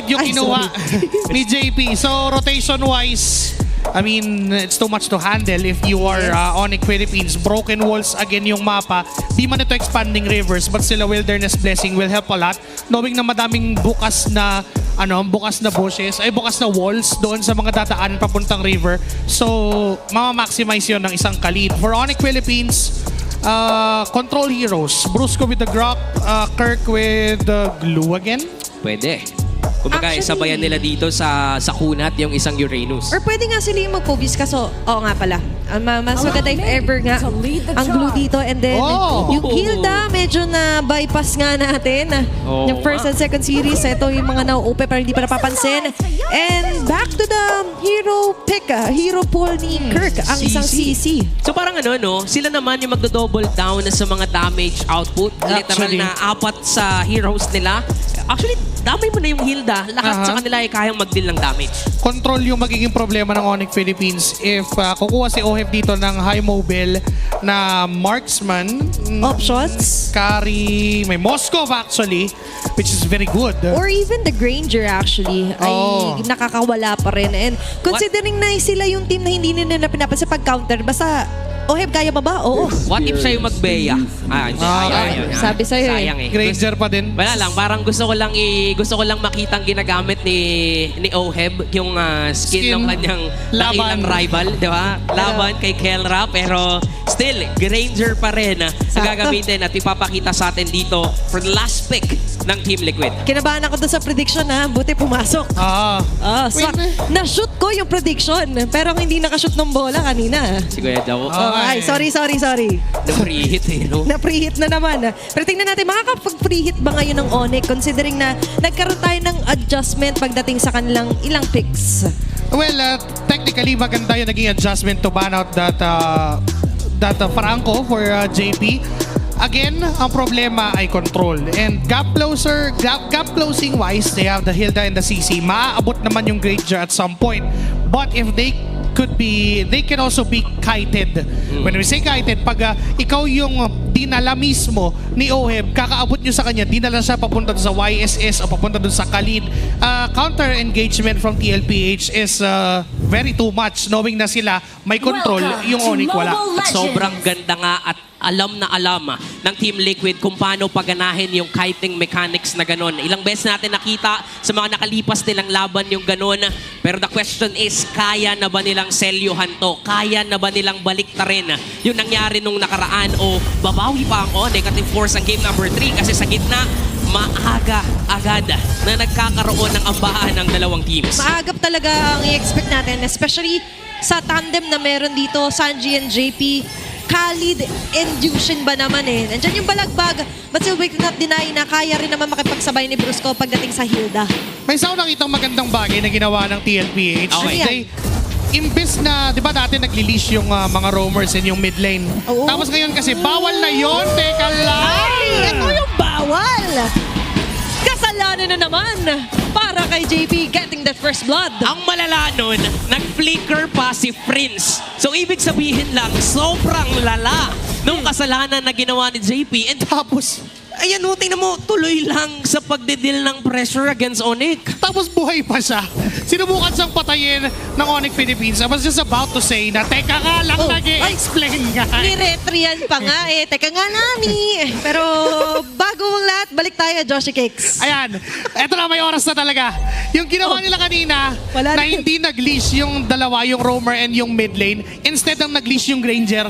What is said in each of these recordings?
mid yung kinuha ni JP. So, rotation-wise, I mean, it's too much to handle if you are Onyx Philippines. Broken walls again yung mapa. Di man ito expanding rivers, but still a Wilderness Blessing will help a lot. Knowing na madaming bukas na bushes, ay bukas na walls doon sa mga dadaan papuntang river. So, mama-maximize yun ng isang kalid. For Onyx Philippines, control heroes. Brusco with the Grok, Kirk with the Glue again. Pwede. Kumbaga, Actually, sabayan nila dito sa kunat yung isang Uranus. Or pwede nga sila yung mag-focus kaso, oo nga pala. Mas maganda if ever nga ang glue dito. And then, yung Hilda, medyo na bypass nga natin. Yung first and second series, ito yung mga nauupe para hindi pa napapansin. And back to the hero pick, hero pool ni Kirk, ang isang CC. So parang ano, no? Sila naman yung magdo-double down sa mga damage output. Literal na 4 sa heroes nila. Actually, damay mo na yung Hilda. Lahat sa kanila ay kayang mag-deal ng damage. Control yung magiging problema ng Onyx Philippines if kukuha si Oheb dito ng high mobile na marksman. Options. Carry, may Moskov actually, which is very good. Or even the Granger actually ay nakakawala pa rin. And considering na sila yung team na hindi nila pinapansin pag-counter, basta Oheb, kaya ba ba? Oo. What if siya yung magbeya? Hindi. Sabi sa'yo Sayang eh. Granger pa din. Wala lang, parang gusto ko lang makitang ginagamit ni Oheb yung skin ng kanyang dakilang rival, di ba? Laban kay Kelra, pero still, Granger pa rin na gagamitin at ipapakita sa atin dito for the last pick ng Team Liquid. Kinabahan ako doon sa prediction ha. Buti pumasok. Na-shoot ko yung prediction, pero hindi nakashoot ng bola kanina. Si Kuya Jao. Ay, sorry. Na-preheat eh, no? Na-preheat na naman. Pero tingnan natin, makakapag-preheat ba ngayon ng Onyx considering na nagkaroon tayo ng adjustment pagdating sa kanilang ilang picks? Well, technically maganda yung naging adjustment to ban out that Franco for JP. Again, ang problema ay control. And gap closing wise, they have the Hilda and the CC. Maaabot naman yung Granger at some point. But if they can also be kited. When we say kited, pag ikaw yung dinala mismo ni Oheb, kakaabot nyo sa kanya, dinala siya papunta sa YSS o papunta dun sa Khalid. Counter engagement from TLPH is very too much, knowing na sila may control, yung Onyx wala. At sobrang ganda nga at alam ng Team Liquid kung paano paganahin yung kiting mechanics na ganon. Ilang beses natin nakita sa mga nakalipas nilang laban yung ganon. Pero the question is, kaya na ba nilang selyuhan to? Kaya na ba nilang baliktarin yung nangyari nung nakaraan? O babawi pa ang Onyx at force ang game number 3 kasi sa gitna, maaga agad na nagkakaroon ng ambahan ng dalawang teams. Maagap talaga ang i-expect natin, especially sa tandem na meron dito, Sanji and JP. Khalid and Yushin ba naman eh. Nandiyan yung balagbag, but still we cannot deny na kaya rin naman makipagsabay ni Brusco pagdating sa Hilda. May isa ko nakitang magandang bagay na ginawa ng TLPH. Okay. Imbes na, di ba dati nagli-leash yung mga roamers in yung mid lane. Tapos ngayon kasi bawal na yon. Teka lang! Ay! Ito yung bawal! Kasalanan na naman para kay JP getting that first blood. Ang malala nun, nag-flicker pa si Prince. So ibig sabihin lang, sobrang lala nung kasalanan na ginawa ni JP. And tapos, ayan o, tingnan mo, tuloy lang sa pagdidil ng pressure against Onyx. Tapos buhay pa siya. Sinubukan siyang patayin ng Onyx Philippines. I was just about to say na, teka nga lang, nag-i-explain nga. Ni-retrian pa nga eh. Teka nga nani. Pero bago ang lahat, balik tayo, Joshi Cakes. Ayan, eto na, may oras na talaga. Yung ginawa nila kanina, na hindi nag-leash yung dalawa, yung roamer and yung mid lane, instead ng nag-leash yung Granger,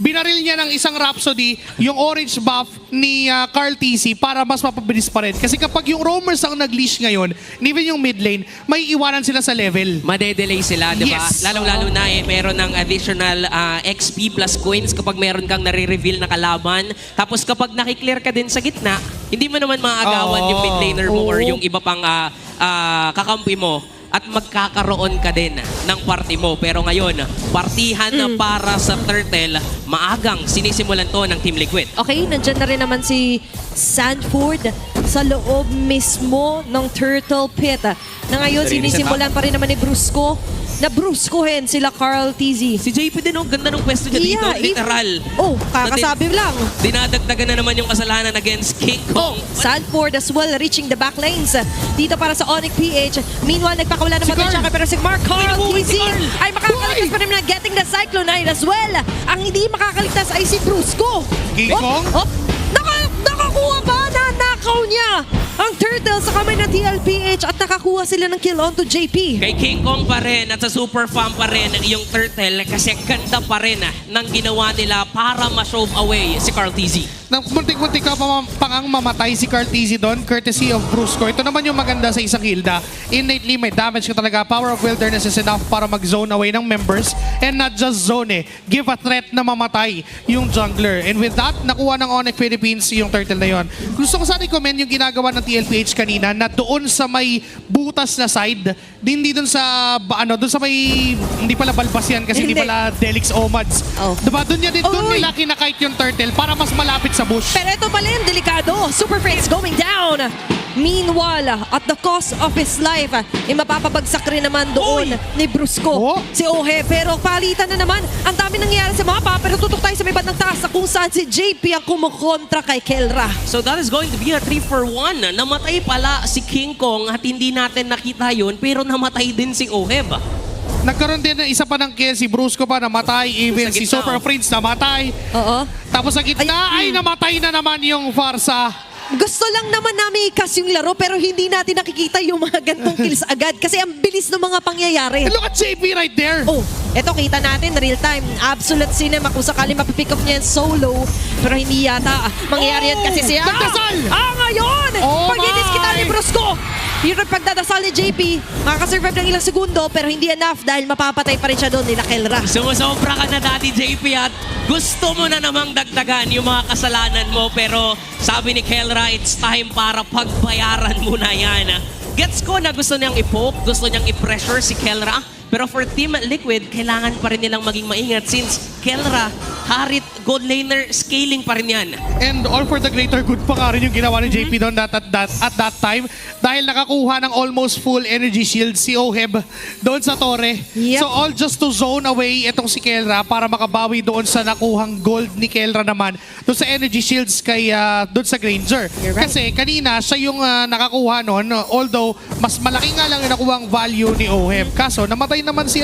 binaril niya ng isang Rhapsody yung orange buff ni Carl TC para mas mapabilis pa rin. Kasi kapag yung roamers ang nag-leash ngayon, even yung mid lane, may iwanan sila sa level. Madedelay sila, di ba? Yes. Lalong-lalo na meron ng additional XP plus coins kapag meron kang nare-reveal na kalaban. Tapos kapag nakiklear ka din sa gitna, hindi mo naman maagawan yung mid laner mo or yung iba pang kakampi mo. At magkakaroon ka din ng party mo. Pero ngayon, partihan na para sa Turtle, maagang sinisimulan to ng Team Liquid. Okay, nandyan na rin naman si Sanford sa loob mismo ng Turtle Pit. Na ngayon, sinisimulan pa rin naman ni Brusco na bruskuhin sila Carl TZ. Si JP din, oh, ganda ng pwesto niya dito. Literal. Oh, kakasabi lang. Dinadagdagan na naman yung kasalanan against King Kong. Sanford as well reaching the back lanes dito para sa Onyx PH. Meanwhile, nagpakawala naman Carl. ng Chaka pero si Mark Carl Uy, TZ si Carl. ay makakaligtas pa rin na getting the Cyclone Eye as well. Ang hindi makakaligtas ay si Brusco. King Kong? Nakakuha ba? Nanakaw niya ang Turtle sa kamay ng TLPH at nakakuha sila ng kill onto JP. Kay King Kong pa rin at sa Super Fan pa rin yung Turtle kasi ganda pa rin ng ginawa nila para ma-shove away si Carl TZ. Muntik-muntik ka pangang mamatay si Carl TZ doon, courtesy of Brusco. Ito naman yung maganda sa isang Hilda. Innately, may damage ka talaga. Power of Wilderness is enough para mag-zone away ng members. And not just zone give a threat na mamatay yung jungler. And with that, nakuha ng Onyx Philippines yung turtle na yon. Gusto ko sana i-comment yung ginagawa ng TLPH kanina na doon sa may butas na side, hindi doon sa, doon sa may, hindi pala balbas yan kasi hindi Hindi. pala Delix Omads. Oh. Diba? Doon Oy! nila kinakite yung turtle para mas malapit sa bush. Pero ito pala yung delikado. Super Friends going down. Meanwhile, at the cost of his life, mapapabagsak rin naman doon ni Brusco, Oh. si Ohe. Pero palitan na naman, ang dami nangyayari sa mapa. Pero tutok tayo sa may bandang taas kung saan si JP ang kumukontra kay Kelra. So that is going to be a 3-for-1. Namatay pala si King Kong at hindi natin nakita yun pero namatay din si Oheb. Nagkaroon din ng isa pa ng kill, si Brusco pa namatay, even Sa si gitna, Super Prince namatay. Oo. Tapos sa gitna ay namatay na naman yung Farsa. Gusto lang naman namin ikas yung laro pero hindi natin nakikita yung mga gantong kills agad kasi ang bilis ng mga pangyayari. And look at JP right there. Oh, eto kita natin real time. Absolute cinema kung sakali mapipick up niya yung solo. Pero hindi yata mangyayari yan kasi siya. Nagdasal! Ngayon! Oh Pag-inis kita my! ni Brusco. Yung pagdadasal ni JP, makakasurvive ng ilang segundo pero hindi enough dahil mapapatay pa rin siya doon nila Kelra. Sumusobra ka na Daddy JP at gusto mo na namang dagdagan yung mga kasalanan mo pero sabi ni Kelra, it's time para pagbayaran mo na yan. Gets ko na gusto niyang i-poke, gusto niyang i-pressure si Kelra. Pero for Team Liquid, kailangan pa rin nilang maging maingat since Kelra, Harit, Gold Laner, scaling pa rin yan. And all for the greater good pa nga rin yung ginawa ni JP doon at that time dahil nakakuha ng almost full energy shield si Oheb doon sa Torre. Yep. So all just to zone away itong si Kelra para makabawi doon sa nakuhang gold ni Kelra naman doon sa energy shields kay doon sa Granger. You're right. Kasi kanina siya yung nakakuha noon although mas malaki nga lang yung nakuhang value ni Oheb. Kaso namatay naman si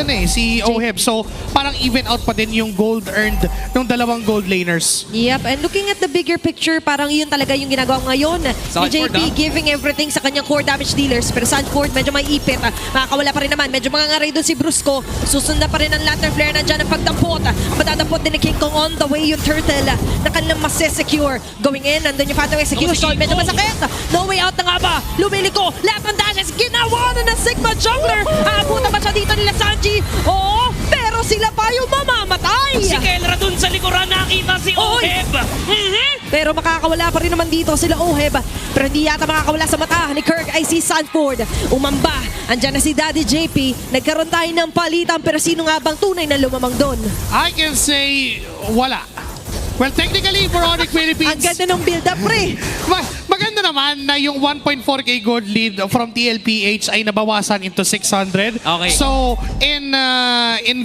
Oheb. So parang even out pa din yung gold earned ng dalawang gold laners. Yep, and looking at the bigger picture, parang yun talaga yung ginagawa ngayon ni Sanford, JP, giving everything sa kanyang core damage dealers. Pero Sanford, medyo may ipit. Makakawala pa rin naman. Medyo mangangaray doon si Brusco. Susundan pa rin ang Lantern Flare. Nandyan ang pagdampot. Ang madadampot din ni King Kong on the way yung Turtle na kanilang masesecure. Going in, nandun yung Phantom Execution. Medyo masakit. No way out na nga ba? Lumiliko. Left on dashes. Ginawa na ng Sigma Jungler. Aabutan ba siya dito nila Sanji? Oo, pero sila pa yung mamamatay. Si Kelra dun sa likuran nakita si Oheb. Pero makakawala pa rin naman dito sila Oheb. Pero hindi yata makakawala sa mata ni Kirk ay si Sanford. Umamba. Andyan na si Daddy JP. Nagkaroon tayo ng palitan pero sino nga bang tunay na lumamang doon? I can say wala. Well, technically for Onyx Philippines, Ang ganda ng build-up, pre. maganda naman na yung 1.4k gold lead from TLPH ay nabawasan into 600. Okay. So, in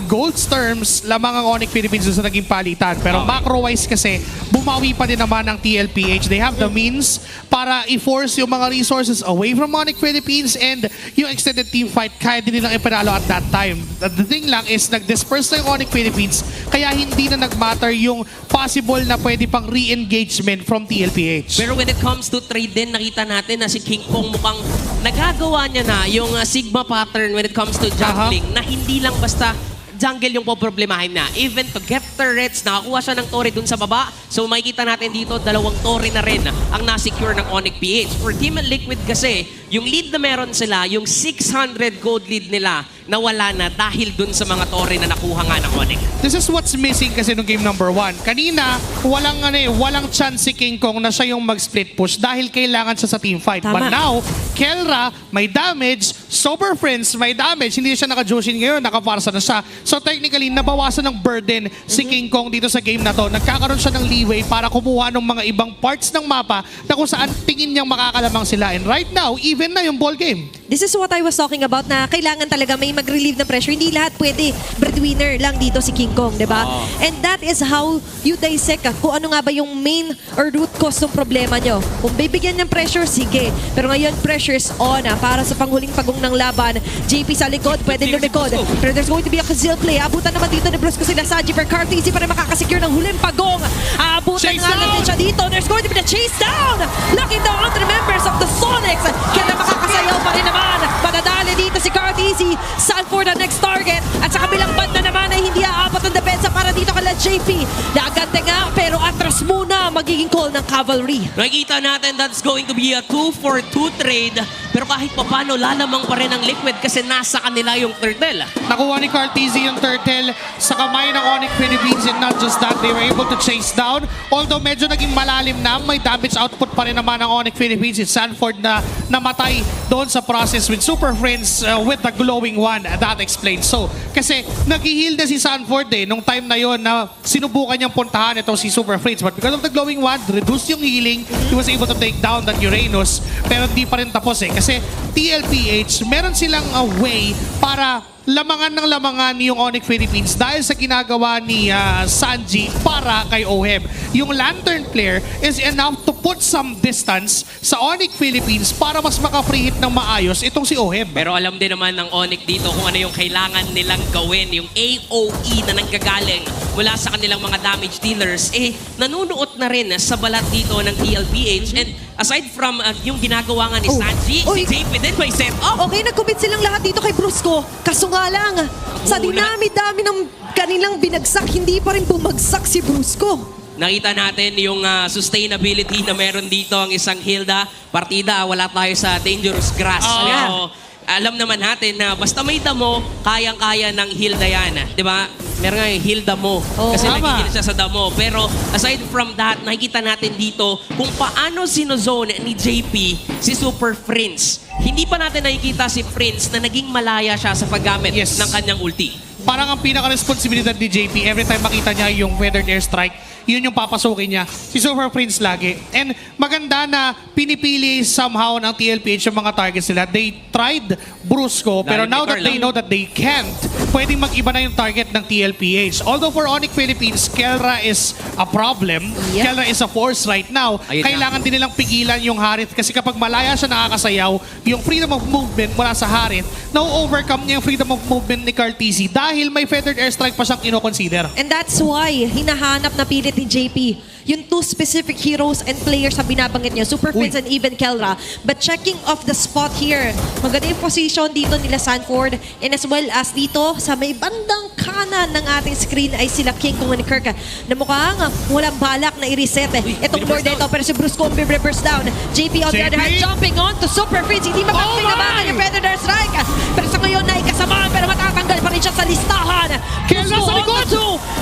golds terms, lamang ang Onyx Philippines doon sa naging palitan. Pero Okay. macro-wise kasi, bumawi pa din naman ang TLPH. They have the means para i-force yung mga resources away from Onyx Philippines and yung extended team fight, kaya din nilang ipanalo at that time. The thing lang is, nag-disperse na yung Onyx Philippines, kaya hindi na nag-matter yung possible na pwede pang re-engagement from TLPH. Pero when it comes to trade din, nakita natin na si King Kong mukhang nagagawa niya na yung Sigma pattern when it comes to jungling na hindi lang basta jungle yung poproblemahin na. Even to get turrets, nakakuha siya ng torre dun sa baba. So makikita natin dito, dalawang torre na rin ang nasecure ng Onyx PH. For Team Liquid kasi, yung lead na meron sila, yung 600 gold lead nila, nawala na dahil dun sa mga torre na nakuha nga ng Onyx. This is what's missing kasi nung game number 1. Kanina, walang chance si King Kong na siya yung mag-split push dahil kailangan siya sa team fight. Tama. But now, Kelra may damage, Sober Friends may damage, hindi siya naka-Joshin ngayon, naka-Farsa na siya. So technically, nabawasan ng burden si King Kong dito sa game na to. Nagkakaroon siya ng leeway para kumuha ng mga ibang parts ng mapa na kung saan tingin niyang makakalamang sila. And right now, even na yung ball game. This is what I was talking about na kailangan talaga may mag-relieve ng pressure. Hindi lahat pwede breadwinner lang dito si King Kong, di ba? And that is how you dissect kung ano nga ba yung main or root cause ng problema nyo. Kung bibigyan ng pressure, sige. Pero ngayon, pressure is on para sa panghuling pagong ng laban. JP sa likod, pwede lumikod. Pero there's going to be a Kazil play. Abutan naman dito ni Brusco sila sa Giver Carty. Easy pa rin makakasecure ng huling pagong. Abutan nga natin siya dito. There's going to be the chase down. Locking down on the members of the Sonics. Kaya na makakasayaw pa rin naman. Madadali dito si Cartesi. Sanford ang next target. At sa kabilang banda naman ay hindi aapat ang depensa para dito kala JP. Nagante nga pero atras muna magiging call ng Cavalry. Nakikita natin that's going to be a 2-for-2 trade. Pero kahit papano, lalamang pa rin ang Liquid kasi nasa kanila yung turtle. Nakuha ni Cartesi yung turtle sa kamay ng Onyx Philippines, and not just that, they were able to chase down. Although medyo naging malalim na, may damage output pa rin naman ng Onyx Philippines. It's Sanford na namatay doon sa process with Super Friends with the glowing one. That explains. So, kasi nag-heal na si Sanford nung time na yon na sinubukan niyang puntahan ito si Super Friends. But because of the glowing one, reduced yung healing, he was able to take down that Uranus. Pero hindi pa rin tapos kasi TLPH, meron silang way para lamangan ng lamangan yung Onyx Philippines dahil sa ginagawa ni Sanji para kay OHEB. Yung Lantern Flare is enough to put some distance sa Onyx Philippines para mas maka-free hit ng maayos itong si OHEB. Pero alam din naman ng Onyx dito kung ano yung kailangan nilang gawin. Yung AOE na nanggagaling mula sa kanilang mga damage dealers, nanunuot na rin sa balat dito ng TLPH. And aside from yung ginagawa nga ni Sanji, si JP din may set up. Okay, nag-commit silang lahat dito kay Brusco. Kaso nga lang, sa dinami-dami ng kanilang binagsak, hindi pa rin bumagsak si Brusco. Nakita natin yung sustainability na meron dito ang isang Hilda. Partida, wala tayo sa dangerous grass. Pero alam naman natin na basta may damo, kayang-kaya ng Hilda yan. Di ba? Meron nga yung Hilda mo. Kasi nagigil siya sa damo. Pero aside from that, nakikita natin dito kung paano sinozone ni JP si Super Prince. Hindi pa natin nakikita si Prince na naging malaya siya sa paggamit ng kanyang ulti. Parang ang pinaka-responsibilidad ni JP, every time makita niya yung Feathered Airstrike, yun yung papasukin niya. Si Super Prince lagi. And maganda na pinipili somehow ng TLPH yung mga targets nila. They tried Brusco, pero now that they know that they can't, pwedeng mag-iba na yung target ng TLPH. Although for Onyx Philippines, Kelra is a problem. Kelra is a force right now. Kailangan din nilang pigilan yung Harith kasi kapag malaya siya nakakasayaw, yung freedom of movement mula sa Harith, na-overcome niya yung freedom of movement ni Cartesi dahil may Feathered Airstrike pa siyang kinoconsider. And that's why hinahanap na pilit ni JP yung two specific heroes and players na binabanggit niya, Super Prince and even Kelra. But checking off the spot here, maganda yung position dito nila Sanford, and as well as dito sa may bandang kanan ng ating screen ay sila King Kong and Kirk na mukhang walang balak na i-reset itong board dito, pero si Brusco ang reverse down. JP on the other hand jumping on to Super Prince, hindi makakinabangan yung Predator Strike, pero sa ngayon na ikasamaan, pero matatanggal pa rin siya sa listahan. Kelra sa likod!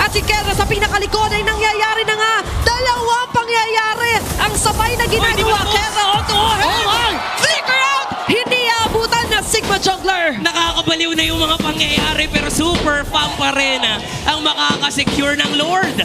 At si Kelra sa pinakalikod ay nangyayari na nga dalawang pangyayari ang sabay na ginagawa. Kelra onto OHEB. Flicker out! Hindi abutan na Sigma Jungler. Nakakabaliw na yung mga pangyayari pero super fan pa rin ang makakasecure ng Lord.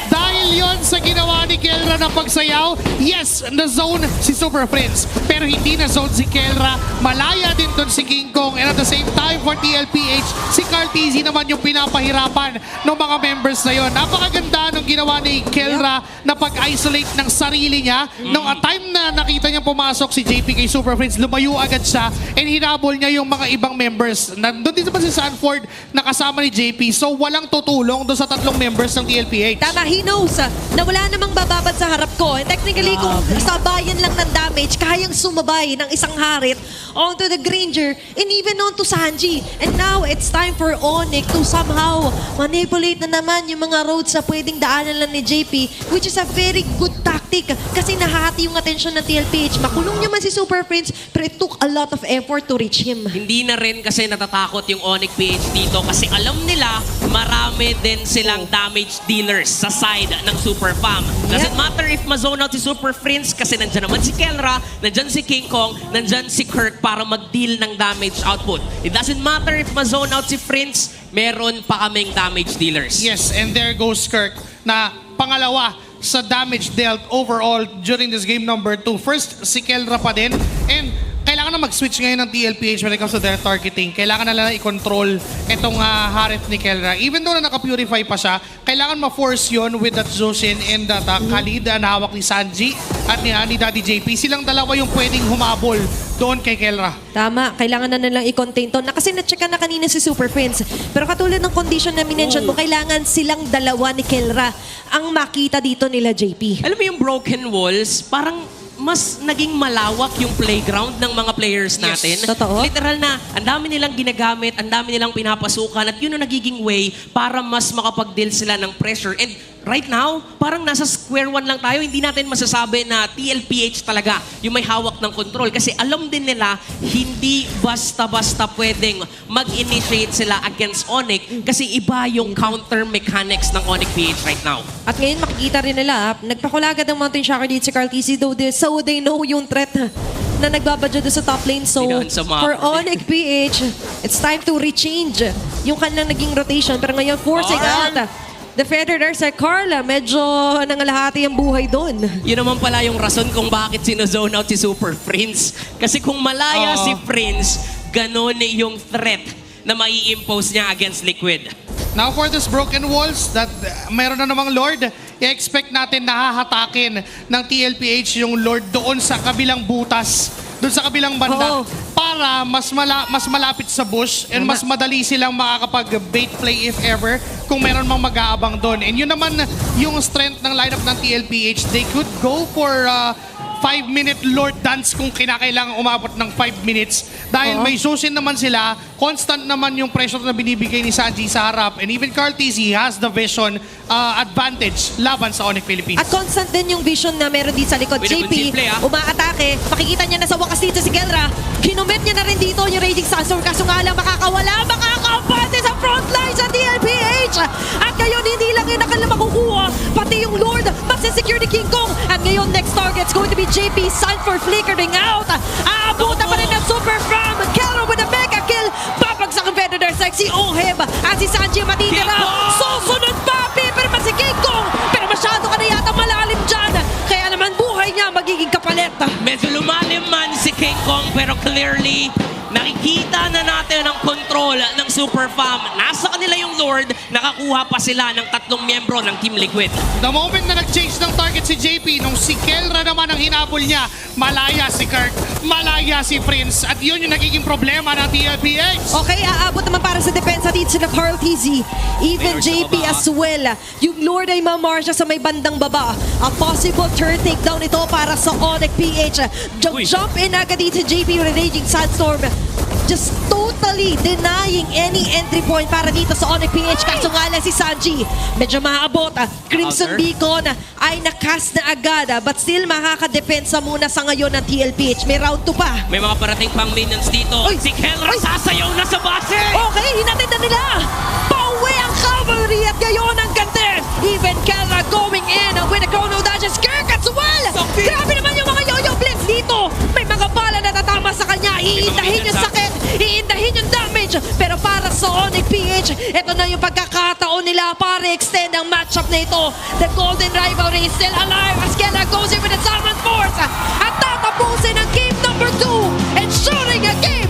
Dahil yon sa ginawa ni Kelra ng pagsayaw, yes, na-zone si Super Prince. Pero hindi na-zone si Kelra. Malaya din doon si King Kong. And at the same time for TLPH, si Cartesi naman yung pinapahirapan ng mga members na yon. Napakaganda nung ginawa ni Kelra na pag-isolate ng sarili niya. Nung a time na nakita niya pumasok si JP kay Super Prince, lumayo agad siya and hinabol niya yung mga ibang members. Nandun din naman si Sanford na kasama ni JP. So walang tutulong doon sa tatlong members ng TLPH. Tama, he knows na wala namang bababad sa harap ko. And technically, kung sabayan lang ng damage, kayang sumabay ng isang Harith onto the Granger and even onto Sanji. And now, it's time for Onyx to somehow manipulate na naman yung mga roads na pwedeng daanan lang ni JP, which is a very good tactic kasi nahati yung atensyon ng TLPH. Makulong niya man si Super Prince, pero it took a lot of effort to reach him. Hindi na rin kasi natatakot yung Onyx PH dito kasi alam nila marami din silang damage dealers sa side ng Super Fam. Doesn't matter if ma-zone out si Super Prince kasi nandyan naman si Kelra, nandyan si King Kong, nandyan si Kirk para mag-deal ng damage output. It doesn't matter if ma-zone out si Prince, meron pa kaming damage dealers. Yes, and there goes Kirk na pangalawa sa damage dealt overall during this game number 2. First, si Kelra pa din. And kailangan kailangan na mag-switch ngayon ng TLPH when it comes to their targeting. Kailangan na lang i-control itong Harith ni Kelra. Even though na naka-purify pa siya, kailangan ma-force yun with that Zoshin and that Khalid na hawak ni Sanji at ni Daddy JP. Silang dalawa yung pwedeng humabol doon kay Kelra. Tama, kailangan na nilang i-contain to. Kasi na-checkan na kanina si Super Prince. Pero katulad ng condition na minention mo, kailangan silang dalawa ni Kelra ang makita dito nila JP. Alam mo yung broken walls, parang mas naging malawak yung playground ng mga players natin. Totoo. Literal na, ang dami nilang ginagamit, ang dami nilang pinapasukan, at yun ang nagiging way para mas makapag-deal sila ng pressure. And right now, parang nasa square one lang tayo. Hindi natin masasabi na TLPH talaga yung may hawak ng control. Kasi alam din nila, hindi basta-basta pwedeng mag-initiate sila against Onyx kasi iba yung counter mechanics ng Onyx PH right now. At ngayon makikita rin nila, nagpakulagad ng Mountain Shocker dito si Carl TC, so they know yung threat na nagbabadyo doon sa top lane. So, Dinahan sa mapa for din. Onyx PH, it's time to rechange yung kanilang naging rotation. Pero ngayon, forcing out. Defender there sa Carla, medyo nangalahati ang buhay doon. Yun naman pala yung rason kung bakit sinozone out si Super Prince. Kasi kung malaya si Prince, ganun yung threat na mai-impose niya against Liquid. Now for this broken walls, that meron na namang Lord, i-expect natin na hahatakin ng TLPH yung Lord doon sa kabilang butas, doon sa kabilang banda, para mas malapit sa bush and mas madali silang makakapag-bait play if ever kung meron mang mag-aabang doon. And yun naman yung strength ng lineup ng TLPH. They could go for 5-minute Lord Dance kung kinakailangan umabot ng 5 minutes. Dahil may Zoshin naman sila, constant naman yung pressure na binibigay ni Sanji sa harap. And even Carl TZ has the vision advantage laban sa Onyx Philippines. At constant din yung vision na meron dito sa likod. Wait, JP, simple, umaatake. Makikita niya na sa wakas dito si Kelra. Kinumit niya na rin dito yung Raging Sandstorm. Kaso nga lang makakampante sa frontline sa DLPH. At ngayon, hindi lang yung nakala makukuha. Pati yung Lord, masisecure ni King Kong. At ngayon, next target's going to be JP. Sanford flickering out. Aabutan pa rin ng Super From. Kelra with a mega kill. Babagsak ang Predator Sexy Oheb. At si Sanji matitira. Susunod pa. Pipirma si King Kong. Pero masyado ka na yata malalim dyan. Kaya naman buhay niya magiging kapalit. Medyo lumalim man si King Kong pero clearly nakikita na natin ang control ng Super Fam. Nasa kanila yung Lord, nakakuha pa sila ng 3 miyembro ng Team Liquid. The moment na nag-change ng target si JP, nung si Kelra naman ang hinabol niya, malaya si Kirk, malaya si Prince, at yun yung nagiging problema ng TLPH. Okay, aabot naman para sa depensa dito na Carl TZ. Even Mayor sa JP baba. as well. Yung Lord ay mamarsya sa may bandang baba. A possible turn takedown ito para sa Onyx PH. Jump in agad dito JP with a Raging Sandstorm. Just totally denying any entry point para dito sa Onyx PH. Kaso nga lang si Sanji, medyo maaabot. Crimson Counter. Beacon ay nakas na agad. But still makakadepensa muna sa ngayon ng TLPH. May round 2 pa. May mga parating pang minions dito. Uy! Si Kelra Uy! sasayaw na sa base! Okay, hinatid na nila! Pauwi ang cavalry at ngayon ang gante! Even Kelra going in with a chrono dodges. Kirk as well! Sakit! Grabe naman yung mga yo-yo blitz dito! May mga bala na tatama sa kanya. Iindahin yung sakit, iindahin yung damage. Pero para sa Onyx PH, ito na yung pagkakataon nila para extend ang matchup na ito. The Golden Rivalry is still alive as Kelra goes in with a Salmon Force. At tatapusin ang game number 2, ensuring a game